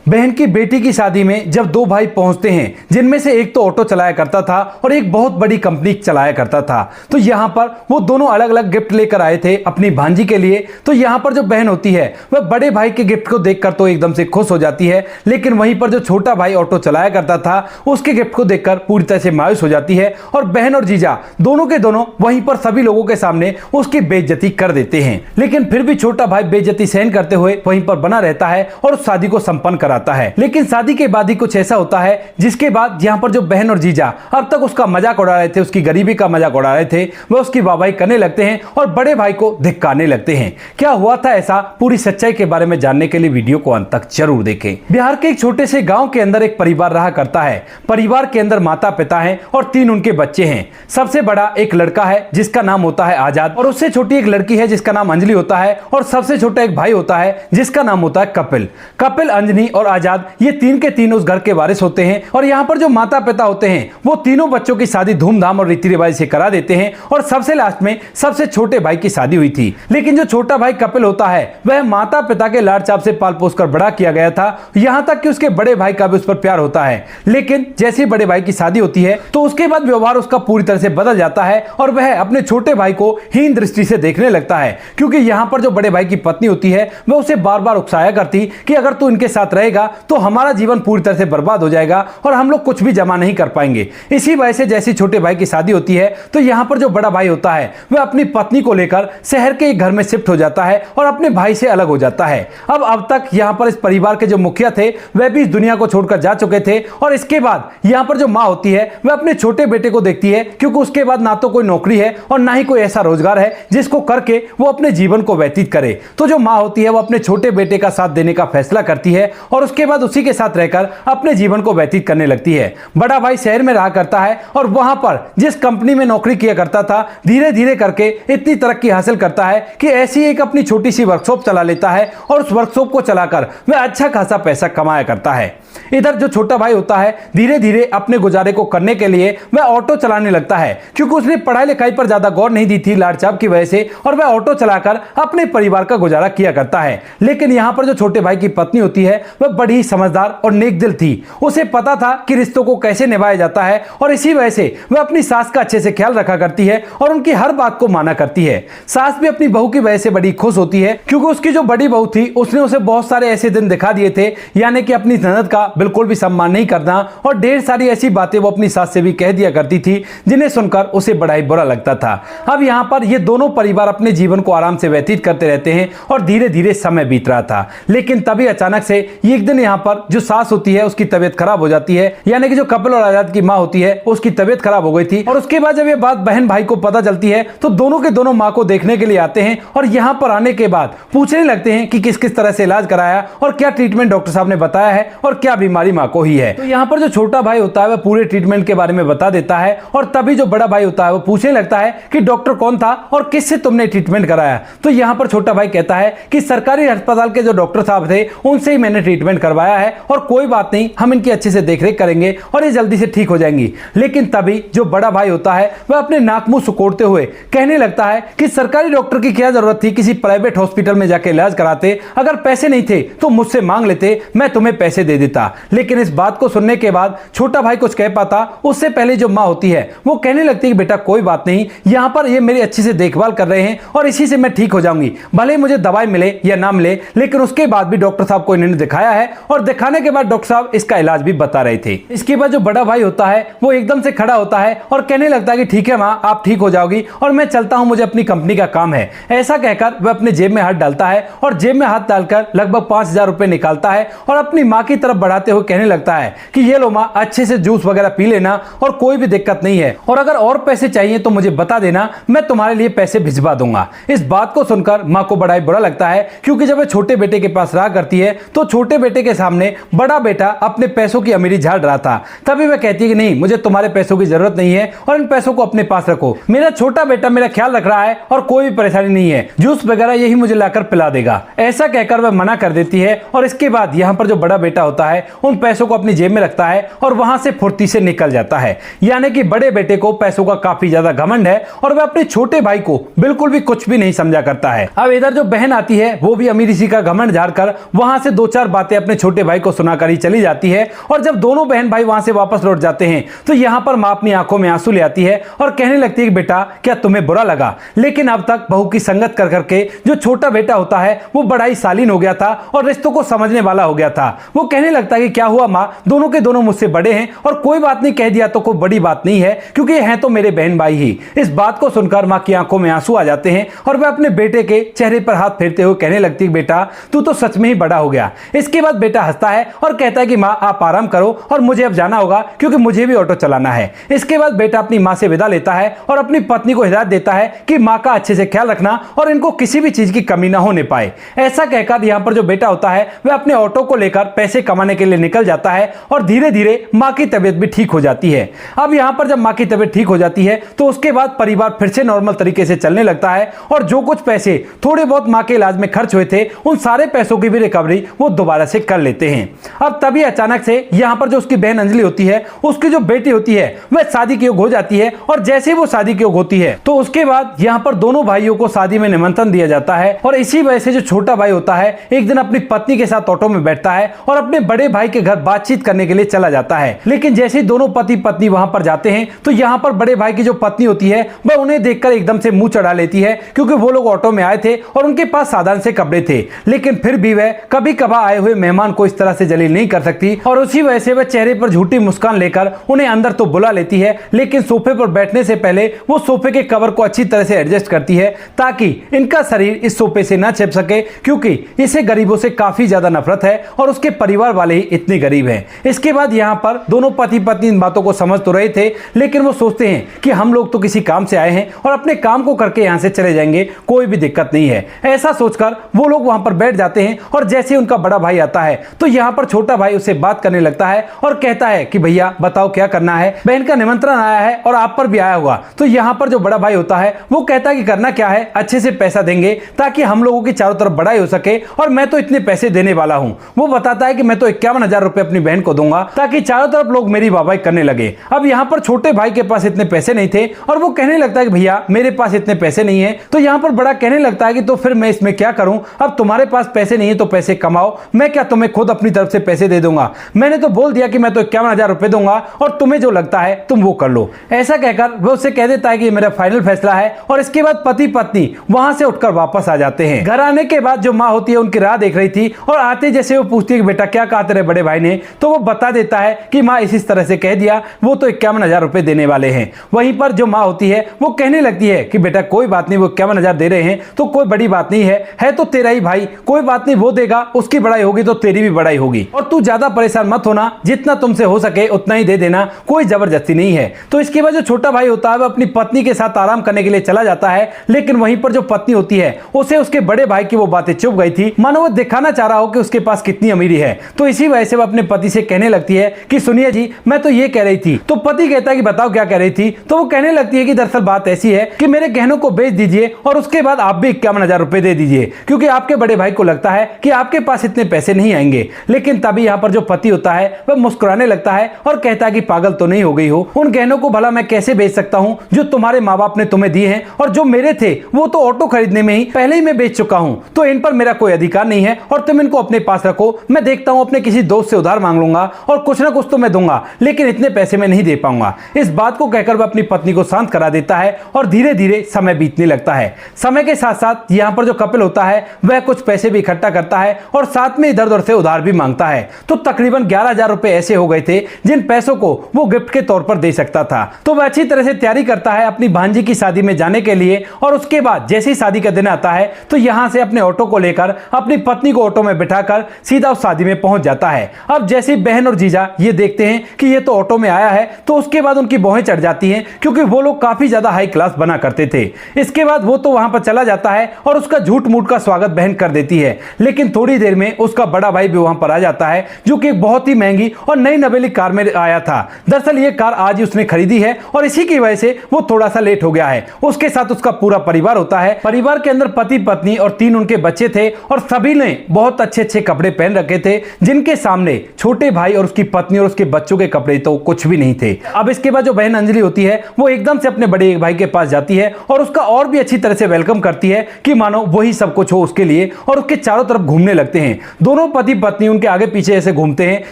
बहन की बेटी की शादी में जब दो भाई पहुंचते हैं, जिनमें से एक तो ऑटो चलाया करता था और एक बहुत बड़ी कंपनी चलाया करता था, तो यहाँ पर वो दोनों अलग अलग गिफ्ट लेकर आए थे अपनी भांजी के लिए। तो यहाँ पर जो बहन होती है वह बड़े भाई के गिफ्ट को देखकर तो एकदम से खुश हो जाती है, लेकिन वहीं पर जो छोटा भाई ऑटो चलाया करता था उसके गिफ्ट को देखकर पूरी तरह से मायूस हो जाती है और बहन और जीजा दोनों के दोनों वहीं पर सभी लोगों के सामने उसकी बेइज्जती कर देते हैं। लेकिन फिर भी छोटा भाई बेइज्जती सहन करते हुए वहीं पर बना रहता है और उस शादी को संपन्न कराता है। लेकिन शादी के बाद ही कुछ ऐसा होता है जिसके बाद यहाँ पर जो बहन और जीजा अब तक उसका मजाक उड़ा रहे थे, उसकी गरीबी का मजाक उड़ा रहे थे, वह उसकी वाहवाही करने लगते हैं और बड़े भाई को धिक्कारने लगते हैं। क्या हुआ था ऐसा, पूरी सच्चाई के बारे में जानने के लिए वीडियो को अंत तक जरूर देखें। बिहार के एक छोटे से गांव के अंदर एक परिवार रहा करता है। परिवार के अंदर माता पिता हैं और 3 उनके बच्चे हैं। सबसे बड़ा एक लड़का है जिसका नाम होता है आजाद, और उससे छोटी एक लड़की है जिसका नाम अंजलि होता है, और सबसे छोटा एक भाई होता है जिसका नाम होता है कपिल। कपिल, अंजलि और आजाद ये 3 के 3 उस घर के वारिस होते हैं। और यहाँ पर जो माता पिता होते हैं वो तीनों बच्चों की शादी धूमधाम और रीति रिवाज से करा देते हैं। और सबसे लास्ट में सबसे छोटे भाई की शादी हुई थी। लेकिन जो छोटा भाई कपिल होता है वह माता पिता के लाड चाप से पाल पोस कर बड़ा किया गया था, यहाँ तक कि उसके बड़े भाई का भी उस पर प्यार होता है। लेकिन जैसे ही बड़े भाई की शादी होती है तो उसके बाद व्यवहार उसका पूरी तरह से बदल जाता है और वह अपने छोटे भाई को हीन दृष्टि से देखने लगता है। क्योंकि यहाँ पर जो बड़े भाई की पत्नी होती है वह उसे बार बार उकसाया करती कि अगर तू इनके साथ रहेगा तो हमारा जीवन पूरी तरह से बर्बाद हो जाएगा और हम लोग कुछ भी जमा नहीं कर पाएंगे। इसी वजह से जैसी छोटे भाई की शादी होती है तो यहाँ पर जो बड़ा भाई होता है वह अपनी पत्नी को लेकर शहर के एक घर में शिफ्ट हो जाता है और अपने भाई से अलग हो जाता है। अब तक यहाँ पर इस परिवार के जो मुखिया थे वह भी इस दुनिया को छोड़कर जा चुके थे। और इसके बाद यहाँ पर जो माँ होती है वह अपने छोटे बेटे को देखती है, क्योंकि उसके बाद ना तो कोई नौकरी है और ना ही कोई ऐसा रोजगार है जिसको करके वो अपने जीवन को व्यतीत करे। तो जो माँ होती है वो अपने छोटे बेटे का साथ देने का फैसला करती है और उसके बाद उसी के साथ रहकर अपने जीवन को व्यतीत करने लगती है। बड़ा भाई शहर में रहा करता है और वहां पर जिस कंपनी में नौकरी किया करता था धीरे धीरे करके इतनी तरक्की हासिल करता है कि ऐसी एक अपनी छोटी सी वर्कशॉप चला लेता है और उस वर्कशॉप को चलाकर वह अच्छा खासा पैसा कमाया करता है। इधर जो छोटा भाई होता है धीरे धीरे अपने गुजारे को करने के लिए वह ऑटो चलाने लगता है, क्योंकि उसने पढ़ाई लिखाई पर ज्यादा गौर नहीं दी थी लाड़चाप की वजह से, और वह ऑटो चलाकर अपने परिवार का गुजारा किया करता है। लेकिन यहाँ पर जो छोटे भाई की पत्नी होती है वह बड़ी ही समझदार और नेक दिल थी। उसे पता था कि रिश्तों को कैसे निभाया जाता है और इसी वजह से वह अपनी सास का अच्छे से ख्याल रखा करती है और उनकी हर बात को माना करती है। सास भी अपनी बहू की वजह से बड़ी खुश होती है, क्योंकि उसकी जो बड़ी बहू थी उसने उसे बहुत सारे ऐसे दिन दिखा दिए थे, यानी कि अपनी ननद का बिल्कुल भी सम्मान नहीं करना, और ढेर सारी ऐसी बातें वो अपनी सास से भी कह दिया करती थी जिन्हें सुनकर उसे बड़ा ही बुरा लगता था। अब यहाँ पर ये दोनों परिवार अपने जीवन को आराम से व्यतीत करते रहते हैं और धीरे धीरे समय बीत रहा था। लेकिन तभी अचानक से एक दिन यहाँ पर जो सास होती है उसकी तबीयत खराब हो जाती है, यानी कि जो कपिल और आजाद की माँ होती है उसकी तबीयत खराब हो गई थी। और उसके बाद जब ये बात बहन भाई को पता चलती है तो दोनों के दोनों माँ को देखने के लिए आते हैं और यहाँ पर आने के बाद पूछने लगते हैं कि किस किस तरह से इलाज कराया और क्या ट्रीटमेंट डॉक्टर साहब ने बताया है और क्या बीमारी माँ को ही है। तो यहाँ पर जो छोटा भाई होता है वह पूरे ट्रीटमेंट के बारे में बता देता है और तभी जो बड़ा भाई होता है वो पूछने लगता है कि डॉक्टर कौन था और किससे तुमने ट्रीटमेंट कराया। तो यहाँ पर छोटा भाई कहता है कि सरकारी अस्पताल के जो डॉक्टर साहब थे उनसे ही मैंने ट्रीटमेंट करवाया है और कोई बात नहीं, हम इनकी अच्छे से देखरेख करेंगे और ये जल्दी से ठीक हो जाएंगी। लेकिन तभी जो बड़ा भाई होता है वह अपने नाक मुंह सुकोड़ते हुए कहने लगता है कि सरकारी डॉक्टर की क्या जरूरत थी, किसी प्राइवेट हॉस्पिटल में जाके इलाज कराते, अगर पैसे नहीं थे तो मुझसे मांग लेते, मैं तुम्हें पैसे दे देता। लेकिन इस बात को सुनने के बाद छोटा भाई कुछ कह पाता उससे पहले जो माँ होती है वो कहने लगती है कि बेटा कोई बात नहीं, यहाँ पर ये मेरी अच्छी से देखभाल कर रहे हैं और इसी से मैं ठीक हो जाऊंगी, भले मुझे दवाई मिले या ना मिले। लेकिन उसके बाद भी डॉक्टर साहब को इन्होंने दिखाया है और दिखाने के बाद डॉक्टर साहब इसका इलाज भी बता रहे थे। इसके बाद जो बड़ा भाई होता है वो एकदम से खड़ा होता है और कहने लगता है कि ठीक है माँ, आप ठीक हो जाओगी और मैं चलता हूं, मुझे अपनी कंपनी का काम है। ऐसा कहकर वह अपने जेब में हाथ डालता है और जेब में हाथ डालकर लगभग 5,000 रुपए निकालता है और अपनी माँ की तरफ बढ़ाते हुए कहने लगता है कि ये लो माँ, अच्छे से जूस वगैरह पी लेना और कोई भी दिक्कत नहीं है, और अगर और पैसे चाहिए तो मुझे बता देना, मैं तुम्हारे लिए पैसे भिजवा दूंगा। इस बात को सुनकर माँ को बड़ा ही बुरा लगता है, क्योंकि जब वह छोटे बेटे के पास रहा करती है तो छोटे बेटे के सामने बड़ा बेटा अपने पैसों की अमीरी झाड़ रहा था। तभी वह कहती है कि नहीं, मुझे तुम्हारे पैसों की जरूरत नहीं है और इन पैसों को अपने पास रखो, मेरा छोटा बेटा मेरा ख्याल रख रहा है और कोई भी परेशानी नहीं है, जूस वगैरह यही मुझे लाकर पिला देगा। ऐसा कहकर वह मना कर देती है और इसके बाद यहाँ पर जो बड़ा बेटा होता है उन पैसों को अपनी जेब में रखता है और वहां से फुर्ती से निकल जाता है। यानी कि बड़े बेटे को पैसों का काफी ज्यादा घमंड है और वह अपने छोटे भाई को बिल्कुल भी कुछ भी नहीं समझा करता है। अब इधर जो बहन आती है वो भी अमीरी सी का घमंड झाड़कर वहां से 2-4 बातें अपने छोटे भाई को सुनाकर ही चली जाती है। और जब दोनों बहन भाई वहां से वापस लौट जाते हैं तो यहां पर मां अपनी आंखों में आंसू ले आती है और कहने लगती है कि बेटा क्या तुम्हें बुरा लगा, लेकिन अब तक बहू की संगत कर करके जो छोटा बेटा होता है वो बड़ा ही शालीन हो गया था और रिश्तों को समझने वाला हो गया था। वो कहने लगता है कि क्या हुआ मां, दोनों के दोनों मुझसे बड़े हैं और कोई बात नहीं, कह दिया तो कोई बड़ी बात नहीं है क्योंकि ये हैं तो मेरे बहन भाई ही। इस बात को सुनकर मां की आंखों में आंसू आ जाते हैं और वह अपने बेटे के चेहरे पर हाथ फेरते हुए कहने लगती है बेटा तू तो सच में ही बड़ा हो गया। इसके बाद बेटा हंसता है और कहता है कि मां आप आराम करो और मुझे अब जाना होगा क्योंकि मुझे भी ऑटो चलाना है। इसके बाद बेटा अपनी मां से विदा लेता है और अपनी पत्नी को हिदायत देता है कि मां का अच्छे से ख्याल रखना और इनको किसी भी चीज की कमी ना होने पाए। ऐसा कहकर यहां पर जो बेटा होता है वह अपने ऑटो को लेकर पैसे कमाने के लिए निकल जाता है और धीरे धीरे मां की तबीयत भी ठीक हो जाती है। अब यहां पर जब मां की तबीयत ठीक हो जाती है तो उसके बाद परिवार फिर से नॉर्मल तरीके से चलने लगता है और जो कुछ पैसे थोड़े बहुत मां के इलाज में खर्च हुए थे उन सारे पैसों की भी रिकवरी वो दोबारा से कर लेते हैं। अब तभी अचानक से यहां पर जो उसकी बहन अंजलि होती है उसकी जो बेटी होती है वह शादी के योग्य हो जाती है और जैसे ही वो शादी के योग्य होती है तो उसके बाद यहां पर दोनों भाइयों को शादी में निमंत्रण दिया जाता है और इसी वजह से जो छोटा भाई होता है एक दिन अपनी पत्नी के साथ ऑटो में बैठता है और अपने बड़े भाई के घर बातचीत करने के लिए चला जाता है। लेकिन जैसे ही दोनों पति पत्नी वहां पर जाते हैं तो यहां पर बड़े भाई की जो पत्नी होती है वह उन्हें देखकर एकदम से मुंह चढ़ा लेती है क्योंकि वो लोग ऑटो में आए थे और उनके पास साधारण से कपड़े थे, लेकिन फिर भी वह कभी कभार आए हुए मेहमान को इस तरह से जलील नहीं कर सकती और उसी वजह से वह चेहरे पर झूठी मुस्कान लेकर उन्हें अंदर तो बुला लेती है, लेकिन सोफे पर बैठने से पहले वो सोफे के कवर को अच्छी तरह से एडजस्ट करती है ताकि इनका शरीर इस सोफे से ना छिप सके क्योंकि इसे गरीबों से काफी ज्यादा नफरत है और उसके परिवार वाले ही इतने गरीब हैं। इसके बाद यहाँ पर दोनों पति पत्नी इन बातों को समझ तो रहे थे, लेकिन वो सोचते हैं कि हम लोग तो किसी काम से आए हैं और अपने काम को करके यहाँ से चले जाएंगे, कोई भी दिक्कत नहीं है। ऐसा सोचकर वो लोग वहां पर बैठ जाते हैं और जैसे उनका बड़ा भाई आता है तो यहाँ पर छोटा भाई उससे बात करने लगता है और कहता है कि भैया बताओ क्या करना है, बहन का निमंत्रण आया है और आप पर भी आया होगा। तो यहाँ पर जो बड़ा भाई होता है वो कहता है कि करना क्या है, अच्छे से पैसा देंगे ताकि हम लोगों की चारों तरफ बड़ाई हो सके और मैं तो इतने पैसे देने वाला हूं। वो बताता है कि मैं तो 51,000 रुपए अपनी बहन को दूंगा ताकि चारों तरफ लोग मेरी वाहवाही करने लगे। अब यहाँ पर छोटे भाई के पास इतने पैसे नहीं थे और वो कहने लगता है कि भैया मेरे पास इतने पैसे नहीं है। तो यहाँ पर बड़ा कहने लगता है कि तो फिर मैं इसमें क्या करूं, अब तुम्हारे पास पैसे नहीं है तो पैसे कमाओ, मैं क्या तुम्हें खुद अपनी तरफ से पैसे दे दूंगा, मैंने तो बोल दिया कि मैं तो 51,000 रुपए दूंगा और तुम्हें जो लगता है तुम वो कर लो। ऐसा कहकर वो उससे कह देता है कि ये मेरा फाइनल फैसला है और इसके बाद पति पत्नी वहां से उठकर वापस आ जाते हैं। घर आने के बाद जो माँ होती है उनकी राह देख रही थी और आते जैसे वो पूछती है कि बेटा क्या कहा तेरे बड़े भाई ने, तो वो बता देता है कि माँ इसी तरह से कह दिया, वो तो 51,000 रुपए देने वाले हैं। वहीं पर जो माँ होती है वो कहने लगती है कि बेटा कोई बात नहीं, वो 51,000 दे रहे हैं तो कोई बड़ी बात नहीं है तो तेरा ही भाई, कोई बात नहीं, वो देगा, उसकी बड़ाई होगी तो तेरी भी बड़ाई होगी और तू ज्यादा परेशान मत होना, जितना तुमसे हो सके उतना ही दे देना, कोई जबरदस्ती नहीं है। तो इसके बाद जो छोटा भाई होता है वो अपनी पत्नी के साथ आराम करने के लिए चला जाता है, लेकिन वहीं पर जो पत्नी होती है उसे उसके बड़े भाई की वो बातें चुभ गई थी, मानो वो दिखाना चाह रहा हो कि उसके पास कितनी अमीरी है। तो इसी वजह से वो अपने पति से कहने लगती है कि सुनिए जी मैं तो ये कह रही थी। तो पति कहता है कि बताओ क्या कह रही थी। तो वो कहने लगती है कि दरअसल बात ऐसी है कि मेरे गहनों को बेच दीजिए और उसके बाद आप भी 51,000 रुपए दे दीजिए क्योंकि आपके बड़े भाई को लगता है कि आपके पास इतने पैसे नहीं आएंगे। लेकिन तभी यहाँ पर जो पति होता है वह मुस्कुराने लगता है और कहता है कि पागल तो नहीं हो गई हो, उन गहनों को भला मैं कैसे बेच सकता हूँ जो तुम्हारे माँ बाप ने तुम्हें दिए हैं और जो मेरे थे वो तो ऑटो खरीदने में ही पहले ही मैं बेच चुका हूँ, तो इन पर मेरा कोई अधिकार नहीं है और तुम इनको अपने पास रखो, मैं देखता हूँ अपने किसी दोस्त से उधार मांग लूंगा और कुछ ना कुछ तो मैं दूंगा, लेकिन इतने पैसे मैं नहीं दे पाऊंगा। इस बात को कहकर वह अपनी पत्नी को शांत करा देता है और धीरे धीरे समय बीतने लगता है। समय के साथ साथ यहाँ पर जो कपिल होता है वह कुछ पैसे भी इकट्ठा करता है और साथ में इधर उधर से उधार भी मांगता है। तो तकरीबन 11,000 रुपए ऐसे हो गए थे जिन पैसों को वो गिफ्ट के तौर पर दे सकता था। तो वह अच्छी तरह से तैयारी करता है अपनी भांजी की शादी में जाने के लिए और उसके बाद जैसे ही शादी का दिन आता है तो यहां से अपने ऑटो को लेकर अपनी पत्नी को ऑटो में बिठाकर सीधा उस शादी में पहुंच जाता है। अब जैसे बहन और जीजा ये देखते हैं कि ये तो ऑटो में आया है तो उसके बाद उनकी भौहें चढ़ जाती हैं क्योंकि वो लोग काफी ज्यादा हाई क्लास बना करते थे। इसके बाद वो तो वहां पर चला जाता है और उसका झूठ मूठ का स्वागत बहन कर देती है, लेकिन थोड़ी देर में उसका बड़ा भाई भी वहां पर आ जाता है जो कि एक बहुत ही महंगी और नई नवेली कार में आया था। दरअसल ये कार आज ही उसने खरीदी है और इसी की वजह से वो थोड़ा सा लेट हो गया है। उसके साथ उसका पूरा परिवार होता है। परिवार के अंदर पति पत्नी और 3 उनके बच्चे थे और सभी ने बहुत अच्छे अच्छे कपड़े पहन रखे थे जिनके सामने छोटे भाई और उसकी पत्नी और उसके बच्चों के कपड़े तो कुछ भी नहीं थे। अब इसके बाद जो बहन अंजलि होती है वो एकदम से अपने बड़े भाई के पास जाती है और उसका और भी अच्छी तरह से वेलकम करती है कि मानो वही सब कुछ हो उसके लिए और उसके चारों तरफ घूमने लगते हैं। दोनों दोनों पति पत्नी उनके आगे पीछे ऐसे घूमते हैं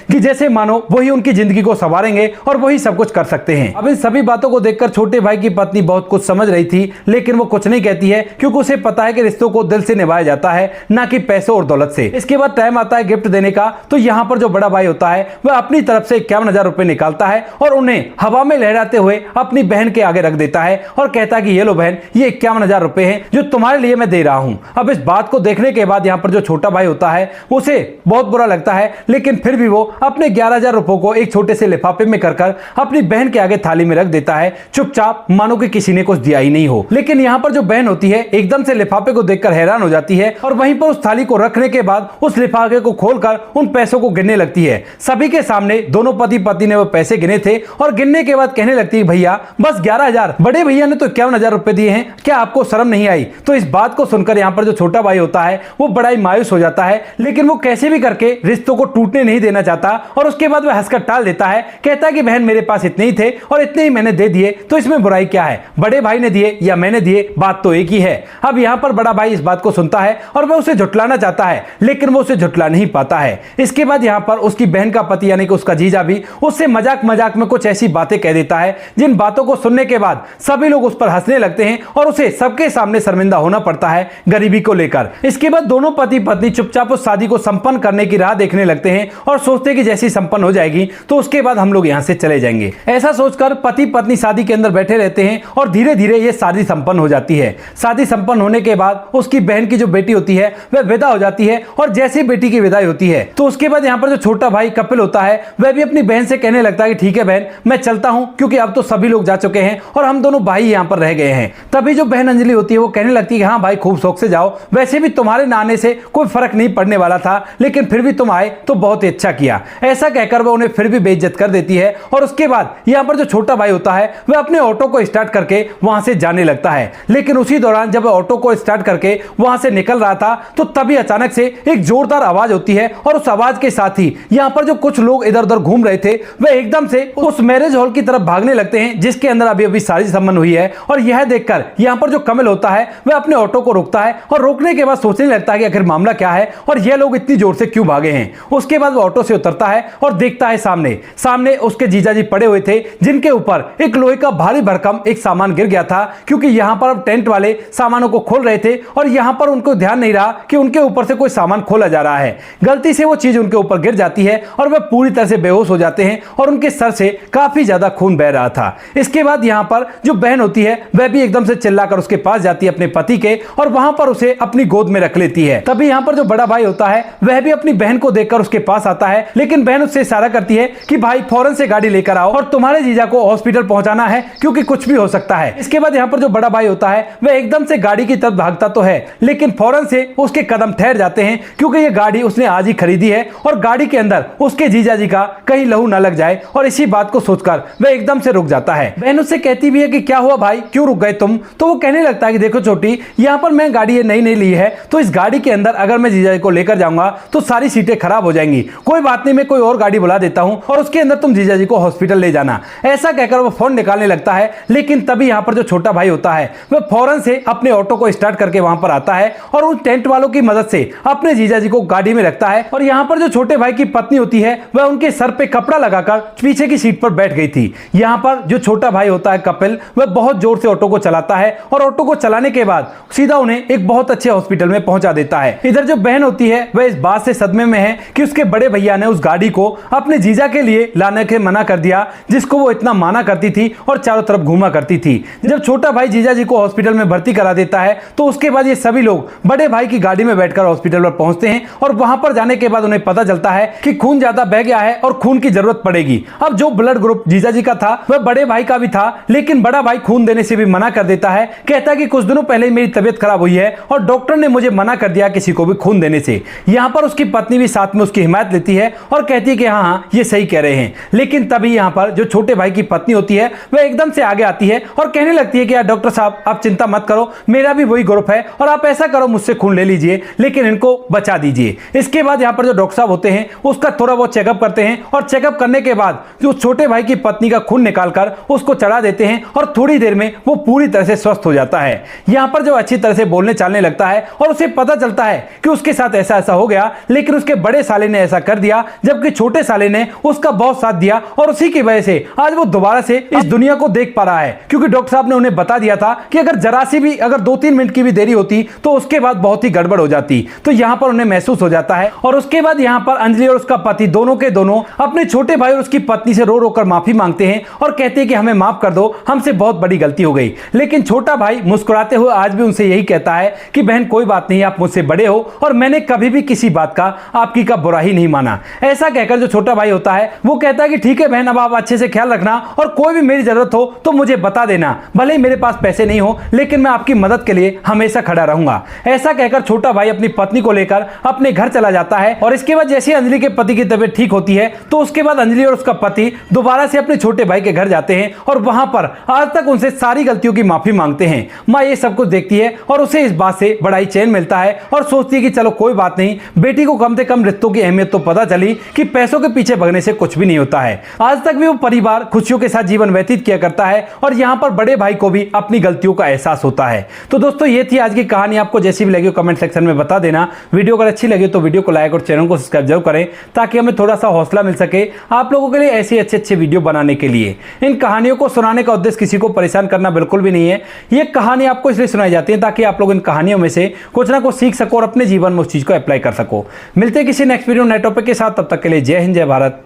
कि जैसे मानो वही उनकी जिंदगी को संवारेंगे और वही सब कुछ कर सकते हैं। अब इन सभी बातों को देखकर छोटे भाई की पत्नी बहुत कुछ समझ रही थी, लेकिन वो कुछ नहीं कहती है क्योंकि उसे पता है कि रिश्तों को दिल से निभाया जाता है, ना कि पैसों और दौलत से। इसके बाद टाइम आता है गिफ्ट देने का, तो यहाँ पर जो बड़ा भाई होता है वह अपनी तरफ से 51,000 रुपए निकालता है और उन्हें हवा में लहराते हुए अपनी बहन के आगे रख देता है और कहता है कि ये लो बहन, ये 51,000 रुपए हैं जो तुम्हारे लिए मैं दे रहा हूं। अब इस बात को देखने के बाद यहाँ पर जो छोटा भाई होता है उसे बहुत बुरा लगता है, लेकिन फिर भी वो अपने 11,000 रुपयों को एक छोटे से लिफाफे में कर अपनी बहन के आगे थाली में रख देता है, चुपचाप मानो कि किसी ने कुछ दिया ही नहीं हो। लेकिन यहाँ पर जो बहन होती है एकदम से लिफाफे को देखकर हैरान हो जाती है और वहीं पर उस थाली को रखने के बाद उस लिफाफे को खोलकर उन पैसों को गिनने लगती है। सभी के सामने दोनों पति पत्नी ने वो पैसे गिने थे और गिनने के बाद कहने लगती है भैया बस 11,000, बड़े भैया ने तो 51,000 रुपए दिए हैं, क्या आपको शर्म नहीं आई? तो इस बात को सुनकर यहाँ पर जो छोटा भाई होता है वो बड़ा ही मायूस हो जाता है, लेकिन वो कैसे भी करके रिश्तों को टूटने नहीं देना चाहता और उसके बाद वह हंसकर टाल देता है, कहता है कि बहन मेरे पास इतने ही थे और इतने ही मैंने दे दिए, तो इसमें बुराई क्या है? बड़े भाई ने दिए या मैंने दिए, बात तो एक ही है। अब यहाँ पर बड़ा भाई इस बात को सुनता है और वह उसे झुटलाना चाहता है, लेकिन वो उसे झुटला नहीं पाता है। इसके बाद यहाँ पर उसकी बहन का पति यानी कि उसका जीजा भी उससे मजाक मजाक में कुछ ऐसी बातें कह देता है जिन बातों को सुनने के बाद सभी लोग उस पर हंसने लगते हैं और उसे सबके सामने शर्मिंदा होना पड़ता है गरीबी को लेकर। इसके बाद दोनों पति पत्नी चुपचाप उस शादी को संपन्न करने की राह देखने लगते हैं और सोचते हैं कि जैसी संपन्न हो जाएगी तो उसके बाद हम लोग यहाँ से चले जाएंगे। ऐसा सोचकर पति पत्नी शादी के अंदर बैठे रहते हैं और धीरे धीरे ये शादी संपन्न हो जाती है। शादी संपन्न होने के बाद उसकी बहन की जो बेटी होती है वह विदा हो जाती है और जैसे बेटी की विदाई होती है तो उसके बाद यहाँ पर जो छोटा भाई कपिल होता है वह भी अपनी बहन से कहने लगता है कि ठीक है बहन मैं चलता हूँ, क्योंकि अब तो सभी लोग जा चुके हैं और हम दोनों भाई यहाँ पर रह गए हैं। तभी जो बहन अंजलि होती है वो कहने लगती है कि हाँ भाई खूब शौक से जाओ, वैसे भी तुम्हारे ना आने से कोई फर्क नहीं पड़ने वाला था, लेकिन फिर भी तुम आए तो बहुत ही अच्छा किया। ऐसा कहकर वह उन्हें फिर भी बेइज्जत कर देती है और उसके बाद यहाँ पर जो छोटा भाई होता है वह अपने ऑटो को स्टार्ट करके वहां से जाने लगता है। लेकिन उसी दौरान जब ऑटो को स्टार्ट करके वहां से निकल रहा था तो तभी अचानक से एक जोरदार आवाज होती है और उस आवाज के साथ ही यहाँ पर जो कुछ लोग इधर उधर घूम रहे थे वह एकदम से उस मैरिज हॉल की तरफ भागने लगते हैं जिसके अंदर अभी अभी शादी संपन्न हुई है। और यह देखकर यहाँ पर जो कमल होता है वह अपने ऑटो को रोकता है और रोकने के बाद सोचने लगता है कि आखिर मामला क्या है और यह लोग इतनी जोर से क्यों भागे हैं। उसके बाद वो ऑटो से उतरता है और देखता है सामने उसके जीजाजी पड़े हुए थे जिनके ऊपर एक लोहे का भारी भरकम एक सामान गिर गया था, क्योंकि यहाँ पर अब टेंट वाले सामानों को खोल रहे थे और यहाँ पर उनको ध्यान नहीं रहा कि उनके ऊपर से कोई सामान खोला जा रहा है। गलती से वो चीज उनके ऊपर गिर जाती है और वह पूरी तरह से बेहोश हो जाते हैं और उनके सर से काफी ज्यादा खून बह रहा था। इसके बाद यहाँ पर जो बहन होती है वह भी एकदम से चिल्लाकर उसके पास जाती है अपने पति के और वहां पर उसे अपनी गोद में रख लेती है। तभी यहाँ पर जो बड़ा भाई होता है वह भी अपनी बहन को देखकर उसके पास आता है, लेकिन बहन उससे इशारा करती है कि भाई फौरन से गाड़ी लेकर आओ और तुम्हारे जीजा को हॉस्पिटल पहुंचाना है क्योंकि कुछ भी हो सकता है। इसके बाद यहाँ पर जो बड़ा भाई होता है वह एकदम से गाड़ी की तरफ भागता तो है, लेकिन फौरन से उसके कदम ठहर जाते हैं क्योंकि ये गाड़ी उसने आज ही खरीदी है और गाड़ी के अंदर उसके जीजा जी का कहीं लहू न लग जाए, और इसी बात को सोचकर वह एकदम से रुक जाता है। बहन उससे कहती भी है कि क्या हुआ भाई, क्यों रुक गए तुम? तो वो कहने लगता है कि देखो छोटी, यहाँ पर मैं गाड़ी नई ली है तो इस गाड़ी के अंदर अगर मैं जीजा जी को लेकर जाऊंगा तो सारी सीटें खराब हो जाएंगी, कोई बात नहीं मैं कोई और गाड़ी बुला देता हूं और उसके अंदर तुम जीजा जी को हॉस्पिटल ले जाना। ऐसा कहकर वो फोन निकालने लगता है, लेकिन तभी यहाँ पर जो छोटा भाई होता है वह फौरन से अपने ऑटो को स्टार्ट करके वहां पर आता है और उन टेंट वालों की मदद से अपने जीजा जी को गाड़ी में रखता है। और यहाँ पर जो छोटे भाई की पत्नी होती है वह उनके सर पे कपड़ा लगाकर पीछे की सीट पर बैठ गई थी। यहाँ पर जो छोटा भाई होता है कपिल, वह बहुत जोर से ऑटो को चलाता है और ऑटो को चलाने के बाद सीधा उन्हें एक बहुत अच्छे हॉस्पिटल में पहुंचा देता है। इधर जो बहन होती है वह इस बात से सदमे में है कि उसके बड़े भैया ने उस गाड़ी को अपने जीजा के लिए लाने के मना कर दिया जिसको वो इतना माना करती थी और चारों तरफ घूमा करती थी। जब छोटा भाई जीजा जी को हॉस्पिटल में भर्ती करा देता है तो उसके बाद ये सभी लोग बड़े भाई की गाड़ी में बैठकर हॉस्पिटल पर पहुंचते हैं और वहां पर जाने के बाद उन्हें पता चलता है कि खून ज्यादा बह गया है और खून की जरूरत पड़ेगी। अब जो ब्लड ग्रुप जीजा जी का था वह बड़े भाई का भी था, लेकिन बड़ा भाई खून देने से भी मना कर देता है, कहता है कि कुछ दिनों पहले मेरी तबीयत खराब हुई है और डॉक्टर ने मुझे मना कर दिया किसी को भी खून देने से। यहाँ पर उसकी पत्नी भी साथ में उसकी हिमायत लेती है और कहती है कि हाँ हाँ ये सही कह रहे हैं। लेकिन तभी यहाँ पर जो छोटे भाई की पत्नी होती है वह एकदम से आगे आती है और कहने लगती है कि यार डॉक्टर साहब आप चिंता मत करो, मेरा भी वही ग्रुप है और आप ऐसा करो मुझसे खून ले लीजिए लेकिन इनको बचा दीजिए। इसके बाद यहाँ पर जो डॉक्टर साहब होते हैं उसका थोड़ा बहुत चेकअप करते हैं और चेकअप करने के बाद जो छोटे भाई की पत्नी का खून निकालकर उसको चढ़ा देते हैं और थोड़ी देर में वो पूरी तरह से स्वस्थ हो जाता है। यहाँ पर जो अच्छी तरह से बोलने चालने लगता है और उसे पता चलता है कि उसके साथ ऐसा ऐसा हो गया गया, लेकिन उसके बड़े साले ने ऐसा कर दिया, जबकि छोटे साले ने उसका बहुत साथ दिया और उसी की वजह से आज वो दोबारा से इस दुनिया को देख पा रहा है। क्योंकि डॉक्टर साहब ने उन्हें बता दिया था कि अगर जरा सी भी, अगर 2-3 मिनट की भी देरी होती तो उसके बाद बहुत ही गड़बड़ हो जाती। तो यहां पर उन्हें महसूस हो जाता है और उसके बाद यहां पर अंजलि और उसका पति दोनों के दोनों अपने छोटे भाई और उसकी पत्नी से रो रो कर माफी मांगते हैं और कहते हैं कि हमें माफ कर दो, हमसे बहुत बड़ी गलती हो गई। लेकिन छोटा भाई मुस्कुराते हुए आज भी उनसे यही कहता है कि बहन कोई बात नहीं, आप मुझसे बड़े हो और मैंने कभी भी किसी बात का आपकी का बुरा ही नहीं माना। ऐसा कहकर जो छोटा भाई होता है वो कहता है कि ठीक है बहन, अब आप अच्छे से ख्याल रखना और कोई भी मेरी जरूरत हो तो मुझे बता देना, भले ही मेरे पास पैसे नहीं हो लेकिन मैं आपकी मदद के लिए हमेशा खड़ा रहूंगा। ऐसा कहकर छोटा भाई अपनी पत्नी को लेकर अपने घर चला जाता है और इसके बाद जैसे अंजलि के पति की तबीयत ठीक होती है तो उसके बाद अंजलि और उसका पति दोबारा से अपने छोटे भाई के घर जाते हैं और वहां पर आज तक उनसे सारी गलतियों की माफी मांगते हैं। माँ ये सब कुछ देखती है और उसे इस बात से बड़ा ही चैन मिलता है और सोचती है कि चलो कोई बात नहीं, बेटी को कम से कम रिश्तों की अहमियत तो पता चली कि पैसों के पीछे भगने से कुछ भी नहीं होता है। आज तक भी वो परिवार खुशियों के साथ जीवन व्यतीत किया करता है और यहाँ पर बड़े भाई को भी अपनी गलतियों का एहसास होता है। तो दोस्तों ये थी आज की कहानी, आपको जैसी भी लगी कमेंट सेक्शन में बता देना। वीडियो अगर अच्छी लगी तो वीडियो को लाइक और चैनल को सब्सक्राइब जरूर करें ताकि हमें थोड़ा सा हौसला मिल सके आप लोगों के लिए ऐसे अच्छे वीडियो बनाने के लिए। इन कहानियों को सुनाने का उद्देश्य किसी को परेशान करना बिल्कुल भी नहीं है। ये कहानी आपको इसलिए सुनाई जाती है ताकि आप लोग इन कहानियों में से कुछ ना कुछ सीख सको और अपने जीवन में उस चीज को अप्लाई कर सको। मिलते हैं किसी नेक्स्ट वीडियो नए टॉपिक के साथ, तब तक के लिए जय हिंद, जय भारत,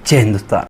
जय हिंदुस्तान।